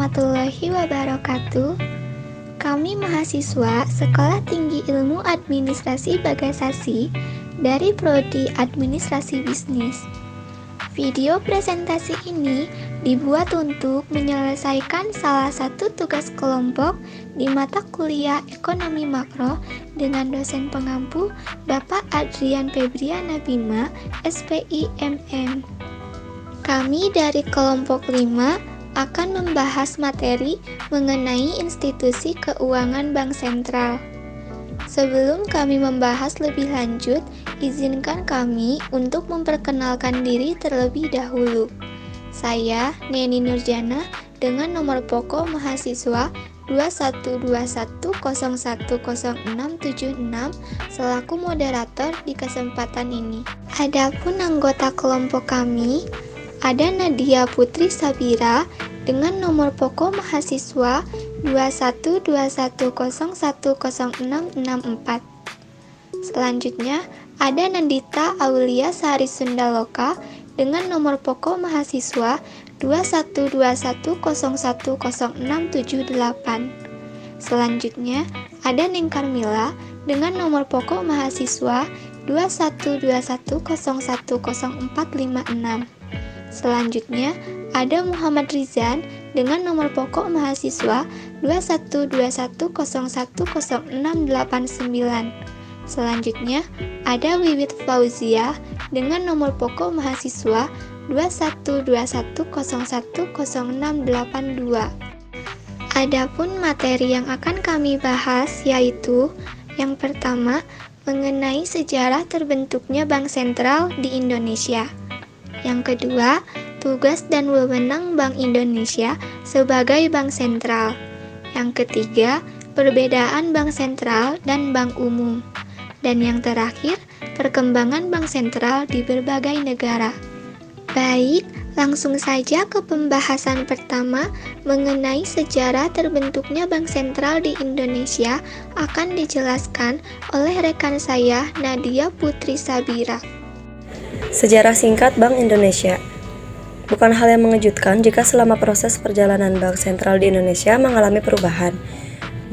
warahmatullahi wabarakatuh. Kami mahasiswa Sekolah Tinggi Ilmu Administrasi Bagasasi dari Prodi Administrasi Bisnis. Video presentasi ini dibuat untuk menyelesaikan salah satu tugas kelompok di mata kuliah Ekonomi Makro dengan dosen pengampu Bapak Adrian Febriana Bima, SPI MM. Kami dari kelompok 5 akan membahas materi mengenai institusi keuangan bank sentral. Sebelum kami membahas lebih lanjut, izinkan kami untuk memperkenalkan diri terlebih dahulu. Saya, Neni Nurjana, dengan nomor pokok mahasiswa 2121010676 selaku moderator di kesempatan ini. Adapun anggota kelompok kami, ada Nadia Putri Sabira dengan nomor pokok mahasiswa 2121010664. Selanjutnya, ada Nandita Aulia Sari Sundaloka dengan nomor pokok mahasiswa 2121010678. Selanjutnya, ada Neng Karmila dengan nomor pokok mahasiswa 2121010456. Selanjutnya, ada Muhammad Rizan dengan nomor pokok mahasiswa 2121010689. Selanjutnya, ada Wiwit Fauzia dengan nomor pokok mahasiswa 2121010682. Adapun materi yang akan kami bahas yaitu yang pertama, mengenai sejarah terbentuknya Bank Sentral di Indonesia. Yang kedua, tugas dan wewenang Bank Indonesia sebagai bank sentral. Yang ketiga, perbedaan bank sentral dan bank umum. Dan yang terakhir, perkembangan bank sentral di berbagai negara. Baik, langsung saja ke pembahasan pertama mengenai sejarah terbentuknya Bank Sentral di Indonesia akan dijelaskan oleh rekan saya Nadia Putri Sabira. Sejarah singkat Bank Indonesia. Bukan hal yang mengejutkan jika selama proses perjalanan Bank Sentral di Indonesia mengalami perubahan.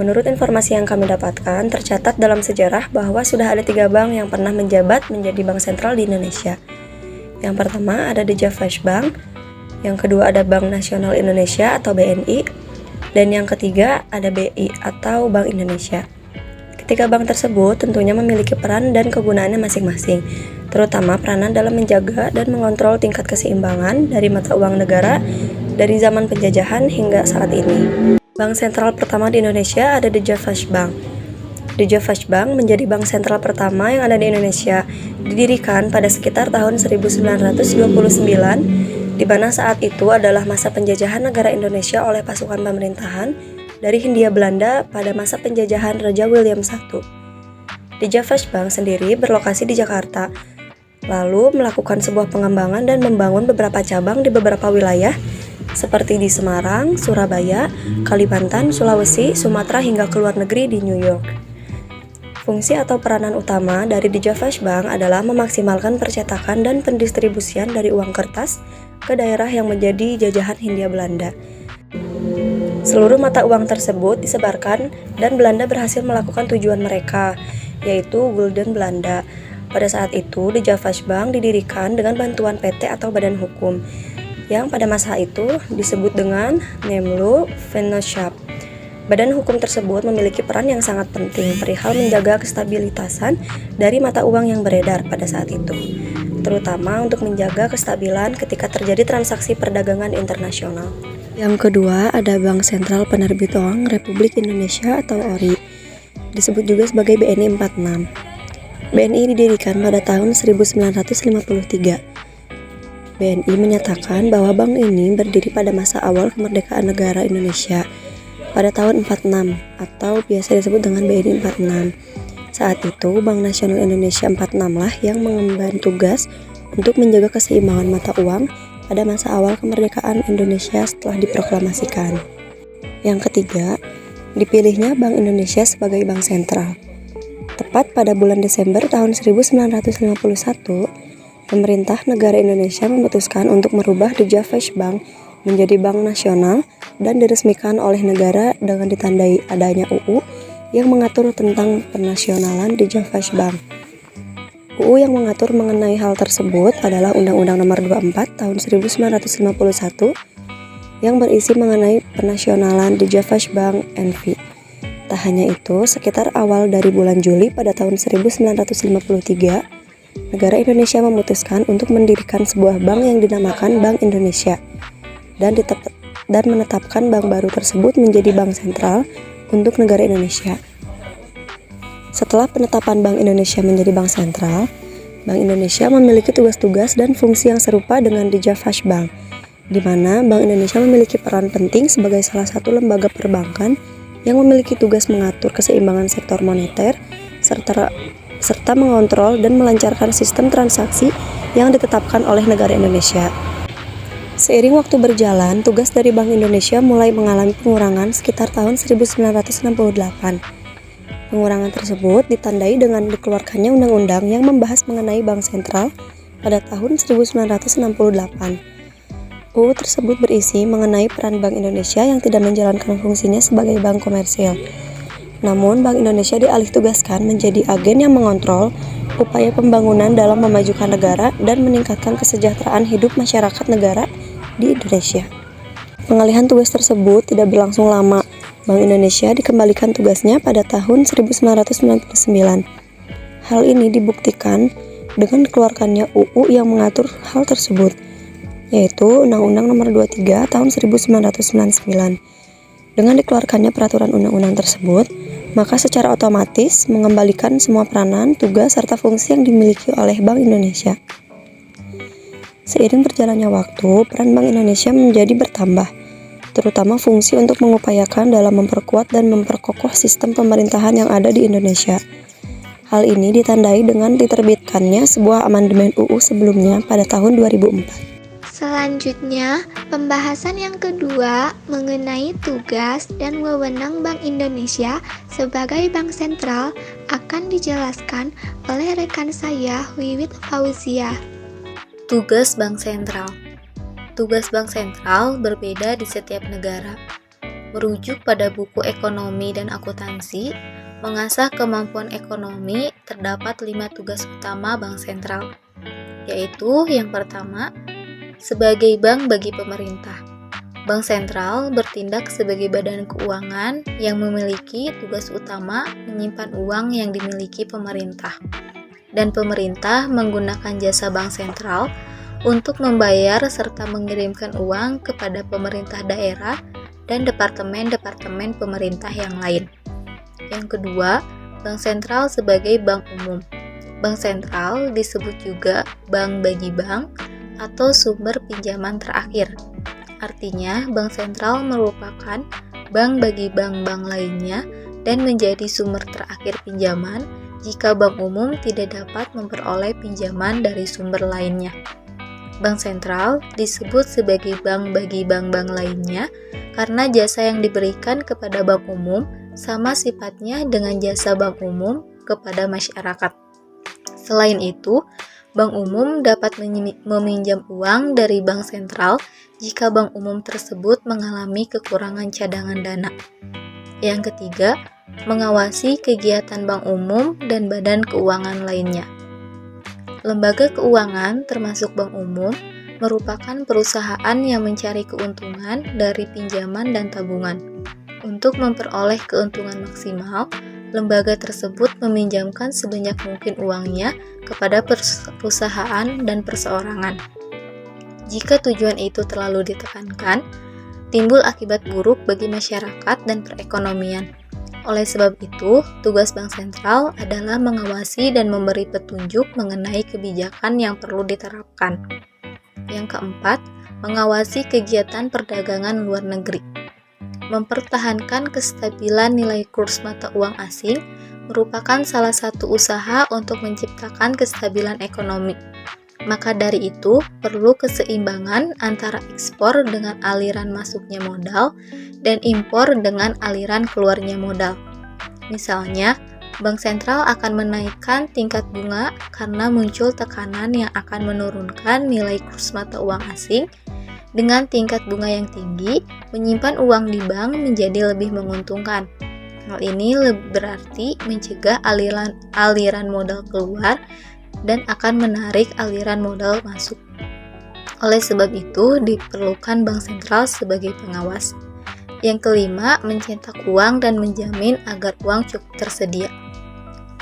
Menurut informasi yang kami dapatkan, tercatat dalam sejarah bahwa sudah ada 3 bank yang pernah menjabat menjadi Bank Sentral di Indonesia. Yang pertama ada The Javash Bank, yang kedua ada Bank Nasional Indonesia atau BNI, dan yang ketiga ada BI atau Bank Indonesia. Ketiga bank tersebut tentunya memiliki peran dan kegunaannya masing-masing, terutama peranan dalam menjaga dan mengontrol tingkat keseimbangan dari mata uang negara dari zaman penjajahan hingga saat ini. Bank sentral pertama di Indonesia ada The Javash Bank. The Javash Bank menjadi bank sentral pertama yang ada di Indonesia, didirikan pada sekitar tahun 1929, di mana saat itu adalah masa penjajahan negara Indonesia oleh pasukan pemerintahan dari Hindia Belanda pada masa penjajahan Raja William I. The Javash Bank sendiri berlokasi di Jakarta, lalu melakukan sebuah pengembangan dan membangun beberapa cabang di beberapa wilayah, seperti di Semarang, Surabaya, Kalimantan, Sulawesi, Sumatera hingga ke luar negeri di New York. Fungsi atau peranan utama dari The Javash Bank adalah memaksimalkan percetakan dan pendistribusian dari uang kertas ke daerah yang menjadi jajahan Hindia Belanda. Seluruh mata uang tersebut disebarkan dan Belanda berhasil melakukan tujuan mereka, yaitu Gulden Belanda. Pada saat itu, The Javash Bank didirikan dengan bantuan PT atau Badan Hukum, yang pada masa itu disebut dengan Nemlu Vennootschap. Badan hukum tersebut memiliki peran yang sangat penting perihal menjaga kestabilitasan dari mata uang yang beredar pada saat itu, terutama untuk menjaga kestabilan ketika terjadi transaksi perdagangan internasional. Yang kedua ada Bank Sentral Penerbit Uang Republik Indonesia atau ORI, disebut juga sebagai BNI 46. BNI didirikan pada tahun 1953. BNI menyatakan bahwa bank ini berdiri pada masa awal kemerdekaan negara Indonesia pada tahun 46 atau biasa disebut dengan BNI 46. Saat itu Bank Nasional Indonesia 46 lah yang mengemban tugas untuk menjaga keseimbangan mata uang pada masa awal kemerdekaan Indonesia setelah diproklamasikan. Yang ketiga, dipilihnya Bank Indonesia sebagai bank sentral. Tepat pada bulan Desember tahun 1951, pemerintah negara Indonesia memutuskan untuk merubah The Javash Bank menjadi bank nasional dan diresmikan oleh negara dengan ditandai adanya UU yang mengatur tentang penasionalan Dijafas Bank. UU yang mengatur mengenai hal tersebut adalah Undang-Undang Nomor 24 Tahun 1951 yang berisi mengenai penasionalan Dijafas Bank NV. Tak hanya itu, sekitar awal dari bulan Juli pada tahun 1953, negara Indonesia memutuskan untuk mendirikan sebuah bank yang dinamakan Bank Indonesia dan menetapkan bank baru tersebut menjadi bank sentral untuk negara Indonesia. Setelah penetapan Bank Indonesia menjadi bank sentral, Bank Indonesia memiliki tugas-tugas dan fungsi yang serupa dengan Dijafas Bank, di mana Bank Indonesia memiliki peran penting sebagai salah satu lembaga perbankan yang memiliki tugas mengatur keseimbangan sektor moneter, serta mengontrol dan melancarkan sistem transaksi yang ditetapkan oleh negara Indonesia. Seiring waktu berjalan, tugas dari Bank Indonesia mulai mengalami pengurangan sekitar tahun 1968. Pengurangan tersebut ditandai dengan dikeluarkannya undang-undang yang membahas mengenai bank sentral pada tahun 1968. UU tersebut berisi mengenai peran Bank Indonesia yang tidak menjalankan fungsinya sebagai bank komersil. Namun, Bank Indonesia dialih tugaskan menjadi agen yang mengontrol upaya pembangunan dalam memajukan negara dan meningkatkan kesejahteraan hidup masyarakat negara di Indonesia. Pengalihan tugas tersebut tidak berlangsung lama. Bank Indonesia dikembalikan tugasnya pada tahun 1999. Hal ini dibuktikan dengan dikeluarkannya UU yang mengatur hal tersebut, yaitu Undang-Undang Nomor 23 Tahun 1999. Dengan dikeluarkannya peraturan undang-undang tersebut, maka secara otomatis mengembalikan semua peranan, tugas, serta fungsi yang dimiliki oleh Bank Indonesia. Seiring berjalannya waktu, peran Bank Indonesia menjadi bertambah, terutama fungsi untuk mengupayakan dalam memperkuat dan memperkokoh sistem pemerintahan yang ada di Indonesia. Hal ini ditandai dengan diterbitkannya sebuah amandemen UU sebelumnya pada tahun 2004. Selanjutnya, pembahasan yang kedua mengenai tugas dan wewenang Bank Indonesia sebagai bank sentral akan dijelaskan oleh rekan saya, Wiwit Fauzia. Tugas Bank Sentral. Tugas bank sentral berbeda di setiap negara. Merujuk pada buku ekonomi dan akuntansi, mengasah kemampuan ekonomi, terdapat 5 tugas utama bank sentral, yaitu yang pertama, sebagai bank bagi pemerintah. Bank sentral bertindak sebagai badan keuangan yang memiliki tugas utama menyimpan uang yang dimiliki pemerintah. Dan pemerintah menggunakan jasa bank sentral untuk membayar serta mengirimkan uang kepada pemerintah daerah dan departemen-departemen pemerintah yang lain. Yang kedua, bank sentral sebagai bank umum. Bank sentral disebut juga bank bagi bank atau sumber pinjaman terakhir. Artinya, bank sentral merupakan bank bagi bank-bank lainnya dan menjadi sumber terakhir pinjaman jika bank umum tidak dapat memperoleh pinjaman dari sumber lainnya. Bank sentral disebut sebagai bank bagi bank-bank lainnya karena jasa yang diberikan kepada bank umum sama sifatnya dengan jasa bank umum kepada masyarakat. Selain itu, bank umum dapat meminjam uang dari bank sentral jika bank umum tersebut mengalami kekurangan cadangan dana. Yang ketiga, mengawasi kegiatan bank umum dan badan keuangan lainnya. Lembaga keuangan termasuk bank umum merupakan perusahaan yang mencari keuntungan dari pinjaman dan tabungan. Untuk memperoleh keuntungan maksimal, lembaga tersebut meminjamkan sebanyak mungkin uangnya kepada perusahaan dan perseorangan. Jika tujuan itu terlalu ditekankan, timbul akibat buruk bagi masyarakat dan perekonomian. Oleh sebab itu, tugas bank sentral adalah mengawasi dan memberi petunjuk mengenai kebijakan yang perlu diterapkan. Yang keempat, mengawasi kegiatan perdagangan luar negeri. Mempertahankan kestabilan nilai kurs mata uang asing merupakan salah satu usaha untuk menciptakan kestabilan ekonomi. Maka dari itu, perlu keseimbangan antara ekspor dengan aliran masuknya modal dan impor dengan aliran keluarnya modal. Misalnya, bank sentral akan menaikkan tingkat bunga karena muncul tekanan yang akan menurunkan nilai kurs mata uang asing Dengan tingkat bunga yang tinggi, menyimpan uang di bank menjadi lebih menguntungkan. Hal ini berarti mencegah aliran modal keluar dan akan menarik aliran modal masuk. Oleh sebab itu, diperlukan bank sentral sebagai pengawas. Yang kelima, mencetak uang dan menjamin agar uang cukup tersedia.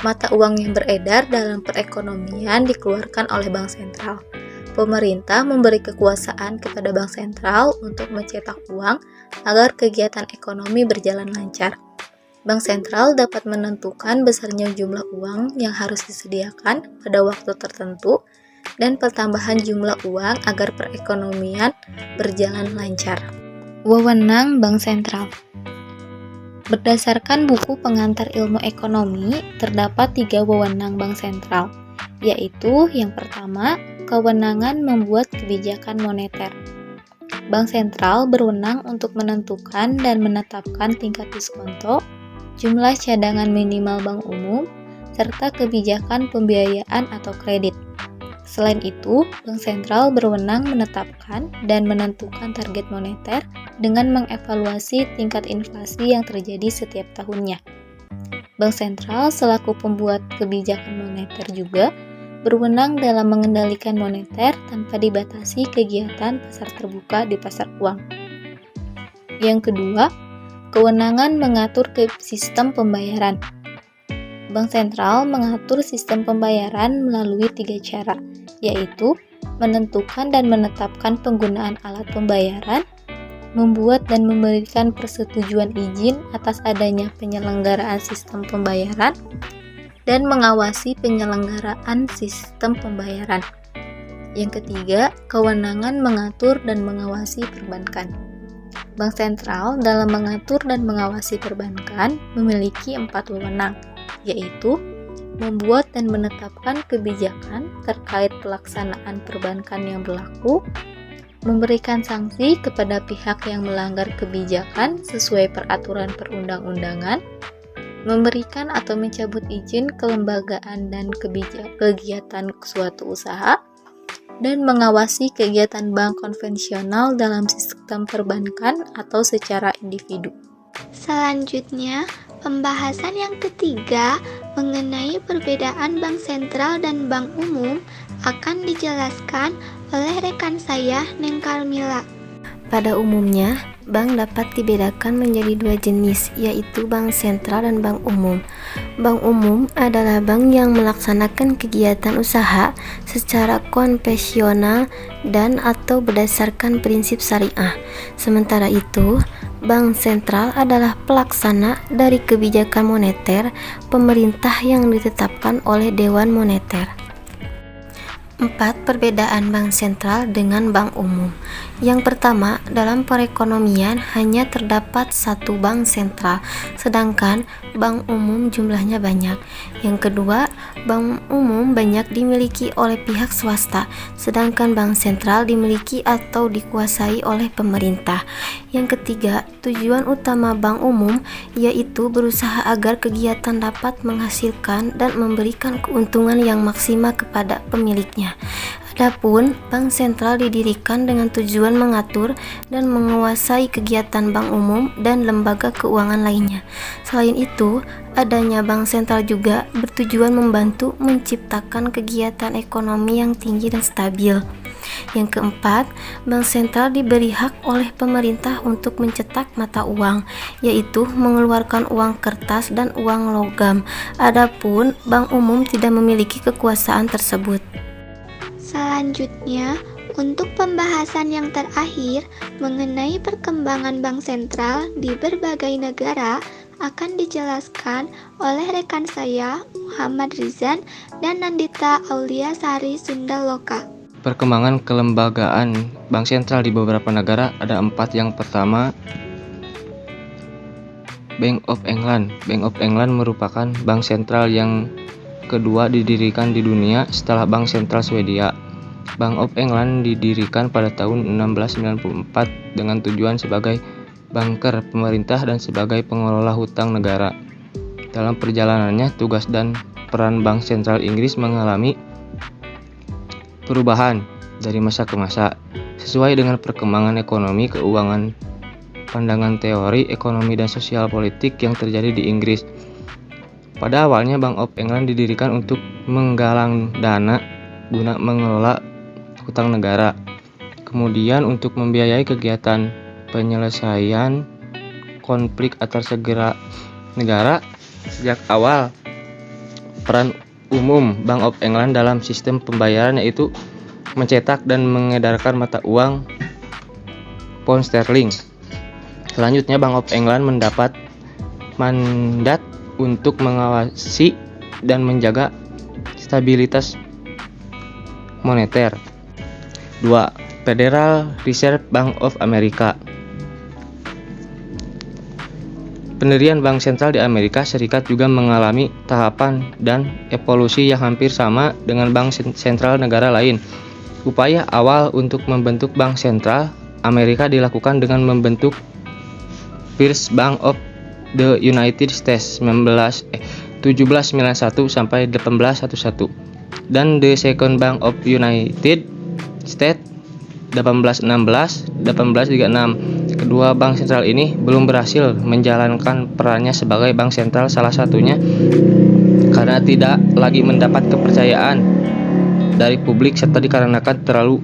Mata uang yang beredar dalam perekonomian dikeluarkan oleh bank sentral. Pemerintah memberi kekuasaan kepada bank sentral untuk mencetak uang agar kegiatan ekonomi berjalan lancar. Bank sentral dapat menentukan besarnya jumlah uang yang harus disediakan pada waktu tertentu dan pertambahan jumlah uang agar perekonomian berjalan lancar. Wewenang Bank Sentral. Berdasarkan buku pengantar ilmu ekonomi, terdapat 3 wewenang bank sentral, yaitu yang pertama, kewenangan membuat kebijakan moneter. Bank sentral berwenang untuk menentukan dan menetapkan tingkat diskonto, jumlah cadangan minimal bank umum, serta kebijakan pembiayaan atau kredit. Selain itu, bank sentral berwenang menetapkan dan menentukan target moneter dengan mengevaluasi tingkat inflasi yang terjadi setiap tahunnya. Bank sentral selaku pembuat kebijakan moneter juga berwenang dalam mengendalikan moneter tanpa dibatasi kegiatan pasar terbuka di pasar uang. Yang kedua, kewenangan mengatur sistem pembayaran. Bank sentral mengatur sistem pembayaran melalui 3 cara, yaitu menentukan dan menetapkan penggunaan alat pembayaran, membuat dan memberikan persetujuan izin atas adanya penyelenggaraan sistem pembayaran, dan mengawasi penyelenggaraan sistem pembayaran. Yang ketiga, kewenangan mengatur dan mengawasi perbankan. Bank sentral dalam mengatur dan mengawasi perbankan memiliki 4 wewenang, yaitu membuat dan menetapkan kebijakan terkait pelaksanaan perbankan yang berlaku, memberikan sanksi kepada pihak yang melanggar kebijakan sesuai peraturan perundang-undangan, memberikan atau mencabut izin kelembagaan dan kegiatan suatu usaha, dan mengawasi kegiatan bank konvensional dalam sistem perbankan atau secara individu. Selanjutnya, pembahasan yang ketiga mengenai perbedaan bank sentral dan bank umum akan dijelaskan oleh rekan saya, Neng Karmila. Pada umumnya, bank dapat dibedakan menjadi 2 jenis, yaitu bank sentral dan bank umum. Bank umum adalah bank yang melaksanakan kegiatan usaha secara konvensional dan atau berdasarkan prinsip syariah. Sementara itu, bank sentral adalah pelaksana dari kebijakan moneter pemerintah yang ditetapkan oleh Dewan Moneter. 4. Perbedaan bank sentral dengan bank umum. Yang pertama, dalam perekonomian hanya terdapat 1 bank sentral, sedangkan bank umum jumlahnya banyak. Yang kedua, bank umum banyak dimiliki oleh pihak swasta, sedangkan bank sentral dimiliki atau dikuasai oleh pemerintah. Yang ketiga, tujuan utama bank umum yaitu berusaha agar kegiatan dapat menghasilkan dan memberikan keuntungan yang maksimal kepada pemiliknya. Adapun bank sentral didirikan dengan tujuan mengatur dan menguasai kegiatan bank umum dan lembaga keuangan lainnya. Selain itu, adanya bank sentral juga bertujuan membantu menciptakan kegiatan ekonomi yang tinggi dan stabil. Yang keempat, bank sentral diberi hak oleh pemerintah untuk mencetak mata uang, yaitu mengeluarkan uang kertas dan uang logam. Adapun bank umum tidak memiliki kekuasaan tersebut. Selanjutnya, untuk pembahasan yang terakhir mengenai perkembangan bank sentral di berbagai negara akan dijelaskan oleh rekan saya Muhammad Rizan dan Nandita Aulia Sari Sundaloka. Perkembangan kelembagaan bank sentral di beberapa negara ada 4. Yang pertama, Bank of England. Bank of England merupakan bank sentral yang kedua didirikan di dunia setelah Bank Sentral Swedia. Bank of England didirikan pada tahun 1694 dengan tujuan sebagai banker pemerintah dan sebagai pengelola hutang negara. Dalam perjalanannya, tugas dan peran Bank Sentral Inggris mengalami perubahan dari masa ke masa. sesuai dengan perkembangan ekonomi keuangan pandangan teori ekonomi dan sosial politik yang terjadi di Inggris. Pada awalnya Bank of England didirikan untuk menggalang dana guna mengelola hutang negara. Kemudian untuk membiayai kegiatan penyelesaian konflik antar negara. Sejak awal, peran umum Bank of England dalam sistem pembayaran yaitu mencetak dan mengedarkan mata uang pound sterling. Selanjutnya Bank of England mendapat mandat untuk mengawasi dan menjaga stabilitas moneter. 2. Federal Reserve Bank of America. Pendirian bank sentral di Amerika Serikat juga mengalami tahapan dan evolusi yang hampir sama dengan bank sentral negara lain. Upaya awal untuk membentuk bank sentral Amerika dilakukan dengan membentuk First Bank of the United States 1791 sampai 1811 dan The Second Bank of United States 1836. Kedua bank sentral ini belum berhasil menjalankan perannya sebagai bank sentral, salah satunya karena tidak lagi mendapat kepercayaan dari publik serta dikarenakan terlalu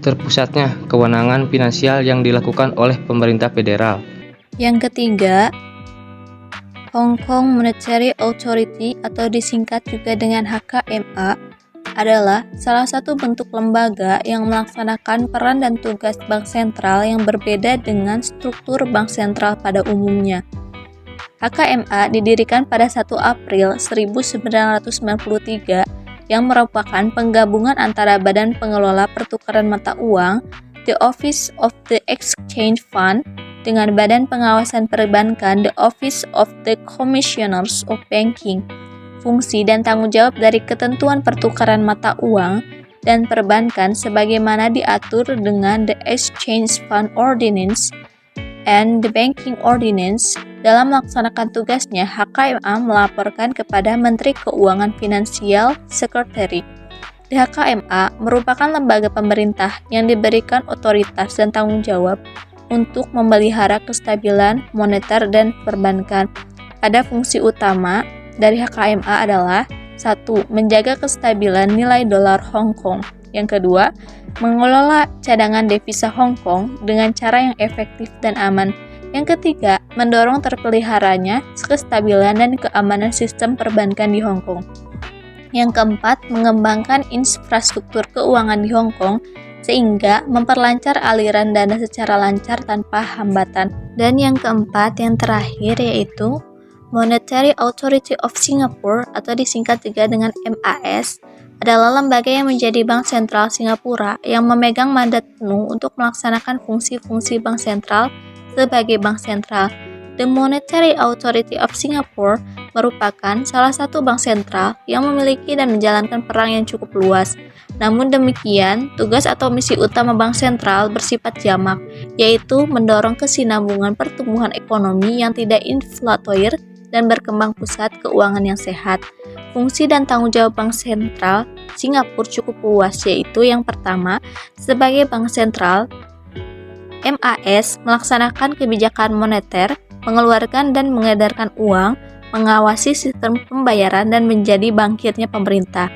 terpusatnya kewenangan finansial yang dilakukan oleh pemerintah federal. Yang ketiga, Hong Kong Monetary Authority atau disingkat juga dengan HKMA adalah salah satu bentuk lembaga yang melaksanakan peran dan tugas bank sentral yang berbeda dengan struktur bank sentral pada umumnya. HKMA didirikan pada 1 April 1993 yang merupakan penggabungan antara Badan Pengelola Pertukaran Mata Uang, The Office of the Exchange Fund, dengan Badan Pengawasan Perbankan, The Office of the Commissioners of Banking. Fungsi dan tanggung jawab dari ketentuan pertukaran mata uang dan perbankan sebagaimana diatur dengan The Exchange Fund Ordinance and the Banking Ordinance. Dalam melaksanakan tugasnya, HKMA melaporkan kepada Menteri Keuangan Finansial Secretary. HKMA merupakan lembaga pemerintah yang diberikan otoritas dan tanggung jawab untuk memelihara kestabilan moneter dan perbankan. Pada fungsi utama dari HKMA adalah 1. Menjaga kestabilan nilai dolar Hong Kong. Yang kedua, mengelola cadangan devisa Hong Kong dengan cara yang efektif dan aman. Yang ketiga, mendorong terpeliharanya kestabilan dan keamanan sistem perbankan di Hong Kong. Yang keempat, mengembangkan infrastruktur keuangan di Hong Kong sehingga memperlancar aliran dana secara lancar tanpa hambatan. Dan yang keempat, yang terakhir yaitu Monetary Authority of Singapore atau disingkat juga dengan MAS adalah lembaga yang menjadi bank sentral Singapura yang memegang mandat penuh untuk melaksanakan fungsi-fungsi bank sentral sebagai bank sentral. The Monetary Authority of Singapore merupakan salah satu bank sentral yang memiliki dan menjalankan peran yang cukup luas. Namun demikian, tugas atau misi utama bank sentral bersifat jamak, yaitu mendorong kesinambungan pertumbuhan ekonomi yang tidak inflatoir dan berkembang pusat keuangan yang sehat. Fungsi dan tanggung jawab Bank Sentral Singapura cukup luas, yaitu yang pertama, sebagai bank sentral, MAS melaksanakan kebijakan moneter, mengeluarkan dan mengedarkan uang, mengawasi sistem pembayaran dan menjadi bankirnya pemerintah.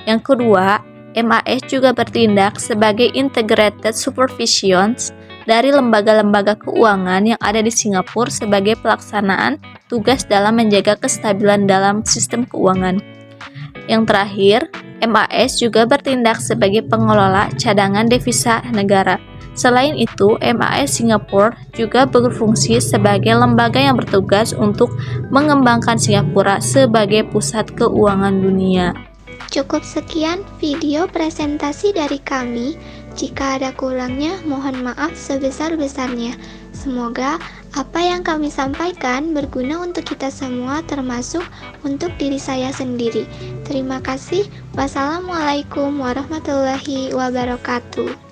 Yang kedua, MAS juga bertindak sebagai integrated supervision dari lembaga-lembaga keuangan yang ada di Singapura sebagai pelaksanaan tugas dalam menjaga kestabilan dalam sistem keuangan. Yang terakhir, MAS juga bertindak sebagai pengelola cadangan devisa negara. Selain itu, MAS Singapura juga berfungsi sebagai lembaga yang bertugas untuk mengembangkan Singapura sebagai pusat keuangan dunia. Cukup sekian video presentasi dari kami. Jika ada kurangnya, mohon maaf sebesar-besarnya. Semoga apa yang kami sampaikan berguna untuk kita semua, termasuk untuk diri saya sendiri. Terima kasih. Wassalamualaikum warahmatullahi wabarakatuh.